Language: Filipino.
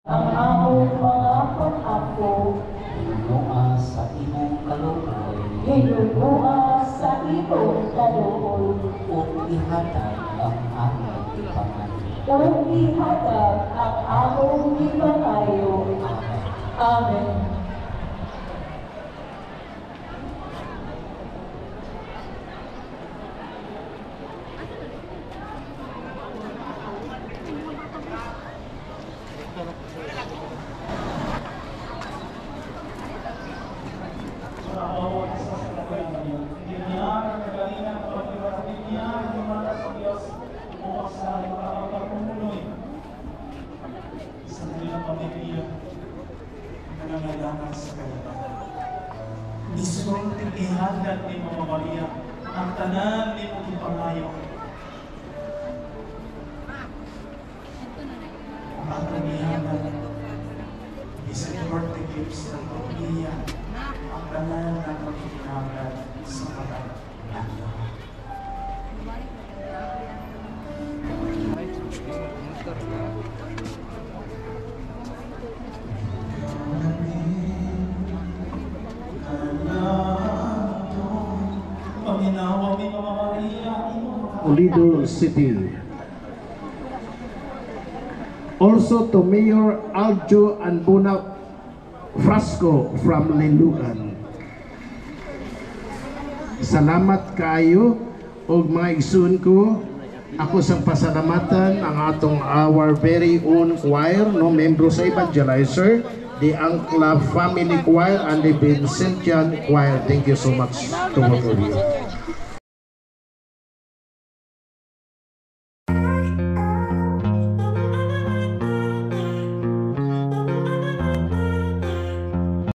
Ang among mga pang-ako, Hinunua sa imong kaluoy, hinunua sa imong kaluoy, ug ihatag ang among ipangayo. ug ihatag ang among gipangayo. Amen. Amen. Isong tigihagdan ni Mama Maria ang tanan ni mo gipangayo. Ang atong gihagdan isang birthday gifts ng pamilya ang tanan ng pagkikinagan sa pag-alala. Lido City. Also to Mayor Aljo Anbuna Frasco from Lilugan. Salamat kayo og mga igsoon ko. Ako sang pasalamatan ang atong our very own choir, no, membro sa Evangelizer, the Angla Family Choir and the Vincentian Choir. Thank you so much to all of you.